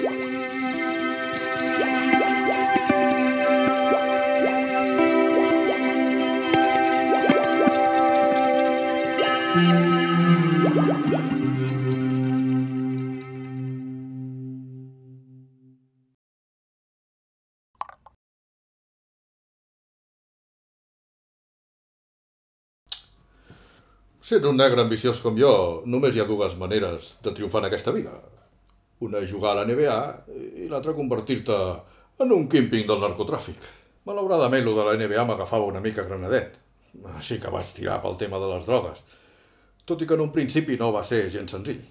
Si ets un negre ambiciós com jo, només hi ha dues maneres de triomfar en aquesta vida. Una és jugar a la NBA i l'altra convertir-te en un kingpin del narcotràfic. Malauradament, lo de la NBA m'agafava una mica granadet, així que vaig tirar pel tema de les drogues, tot i que en un principi no va ser gens senzill.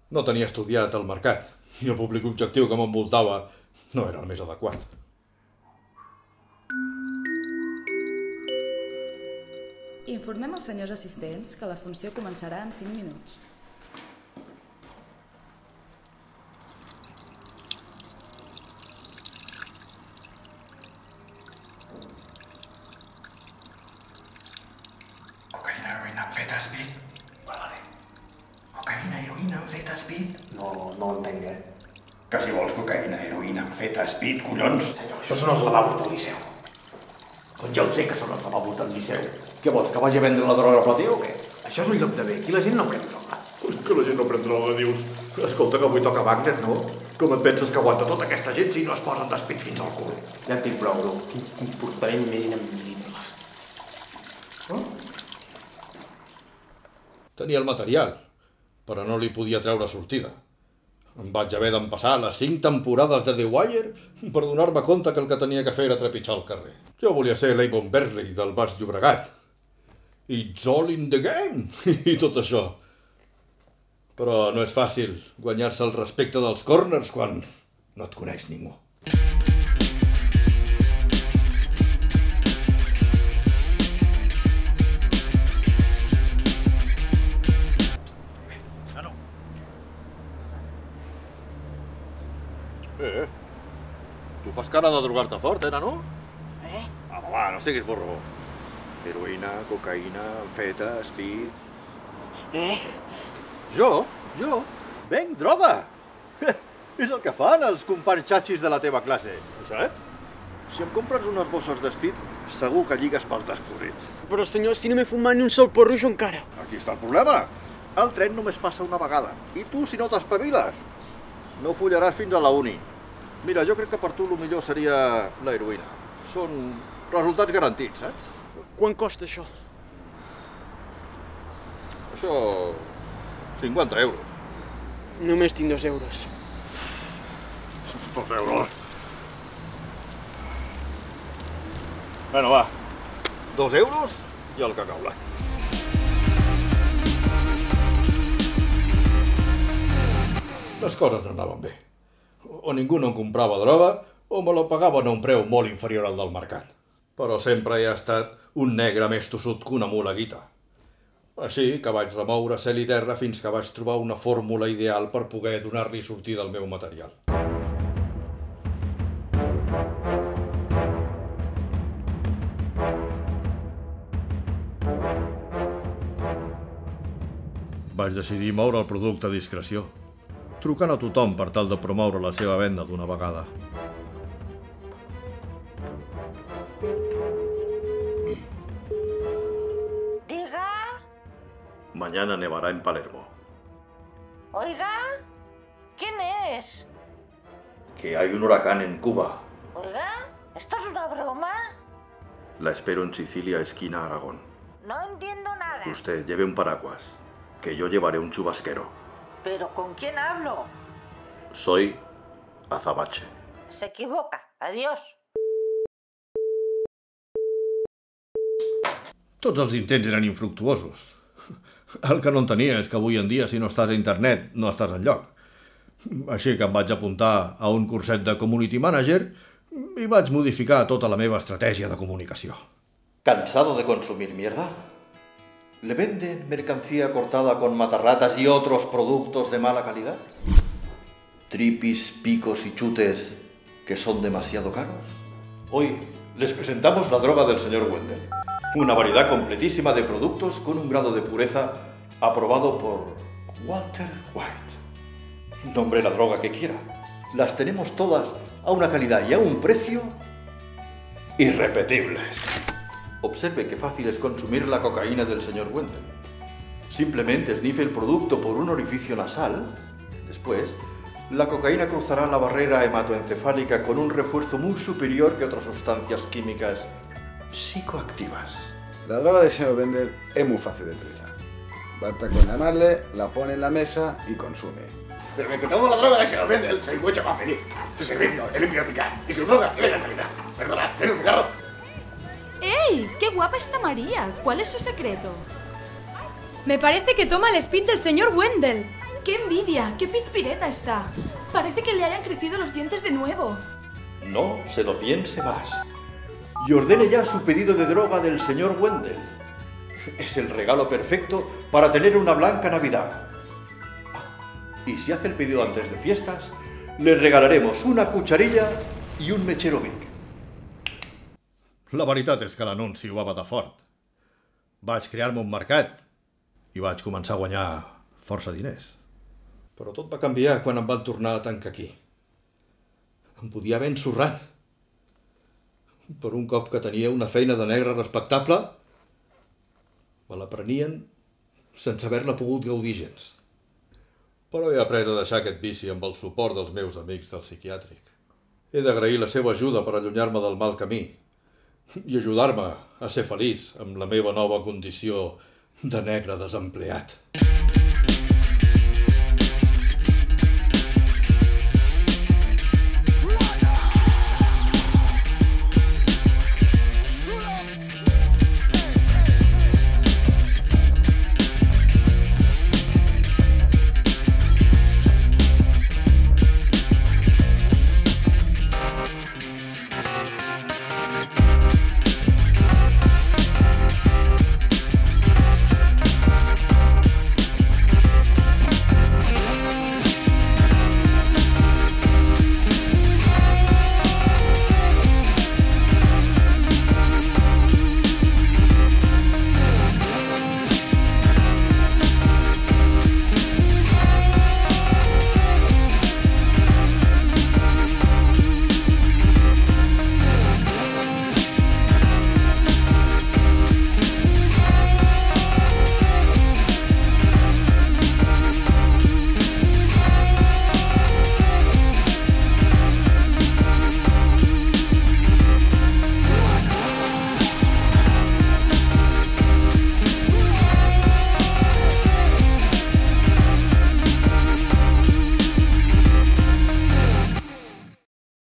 No tenia estudiat el mercat i el públic objectiu que m'envoltava no era el més adequat. Informem els senyors assistents que la funció començarà en 5 minuts. Cocaïna, heroïna, amfetaspeed? Vale. Cocaïna, heroïna, amfetaspeed? No entenc, Que si vols cocaïna, heroïna, amfetaspeed, collons? Senyor, això són els lavabos del Liceu. Doncs ja ho sé que són els lavabos del Liceu. Què vols, que vagi a vendre la droga a platí o què? Això és un lloc de bé, aquí la gent no pren droga. Que la gent no pren droga, dius? Escolta, que avui toca Wagner, no? Com et penses que aguanta tota aquesta gent si no es posen d'espit fins al cul? Ja en tinc prou, bro. Quin comportament més inadmissible. Tenia el material, però no li podia treure sortida. Em vaig haver d'empassar les 5 temporades de The Wire per donar-me compte que el que tenia que fer era trepitjar el carrer. Jo volia ser l'Avon Berley del Baix Llobregat. It's all in the game! I tot això. Però no és fàcil guanyar-se el respecte dels corners quan no et coneix ningú. Tu fas cara de drogar-te fort, nano? Va, no estiguis borró. Heroïna, cocaïna, amfeta, speed... Jo? Venc droga! És el que fan els companys xatxis de la teva classe, ho saps? Si em compres unes bosses d'espeed, segur que lligues pels descobrits. Però senyor, si no m'he fumat ni un sol porro jo encara. Aquí està el problema. El tren només passa una vegada. I tu, si no t'espaviles, no follaràs fins a la uni. Mira, jo crec que per tu el millor seria la heroïna. Són resultats garantits, saps? Quant costa això? Això... 50 euros. Només tinc 2 euros. 2 euros. Bueno, va. 2 euros i el cacau blanc. Les coses anaven bé. O ningú no em comprava droga, o me la pagaven a un preu molt inferior al del mercat. Però sempre he estat un negre més tossut que una mula guita. Així que vaig remoure cel i terra fins que vaig trobar una fórmula ideal per poder donar-li sortida al meu material. Vaig decidir moure el producte a discreció, trucant a tothom per tal de promoure la seva venda d'una vegada. Diga. Mañana nevará en Palermo. Oiga. ¿Quién es? Que hay un huracán en Cuba. Oiga. ¿Esto es una broma? La espero en Sicilia, esquina Aragón. No entiendo nada. Usted lleve un paraguas, que yo llevaré un chubasquero. ¿Pero con quién hablo? Soy Azabache. Se equivoca. Adiós. Tots els intents eren infructuosos. El que no entenia és que avui en dia, si no estàs a internet, no estàs enlloc. Així que em vaig apuntar a un curset de Community Manager i vaig modificar tota la meva estratègia de comunicació. ¿Cansado de consumir mierda? ¿Le venden mercancía cortada con matarratas y otros productos de mala calidad? ¿Tripis, picos y chutes que son demasiado caros? Hoy les presentamos la droga del señor Wendell. Una variedad completísima de productos con un grado de pureza aprobado por Walter White. Nombre la droga que quiera. las tenemos todas a una calidad y a un precio irrepetibles. Observe qué fácil es consumir la cocaína del señor Wendell. Simplemente esnife el producto por un orificio nasal. Después, la cocaína cruzará la barrera hematoencefálica con un refuerzo muy superior que otras sustancias químicas psicoactivas. La droga del señor Wendell es muy fácil de utilizar. Basta con llamarle, la pone en la mesa y consume. Pero me que tomo la droga del señor Wendell, soy mucho más feliz. Su servicio es limpio y eficaz. Y su droga es de gran calidad. Perdona, ¿tiene un cigarro? ¡Ey! ¡Qué guapa está María! ¿Cuál es su secreto? Me parece que toma el speed del señor Wendell. ¡Qué envidia! ¡Qué pizpireta está! Parece que le hayan crecido los dientes de nuevo. No se lo piense más. Y ordene ya su pedido de droga del señor Wendell. Es el regalo perfecto para tener una blanca Navidad. Y si hace el pedido antes de fiestas, le regalaremos una cucharilla i un mechero Vic. La veritat és que l'anunci ho va batar fort. Vaig crear-me un mercat i vaig començar a guanyar força diners. Però tot va canviar quan em van tornar a tancar aquí. Em podia haver ensorrat. Per un cop que tenia una feina de negre respectable, me la prenien sense haver-la pogut gaudir gens. Però he après a deixar aquest vici amb el suport dels meus amics del psiquiàtric. He d'agrair la seva ajuda per allunyar-me del mal camí i ajudar-me a ser feliç amb la meva nova condició de negre desempleat.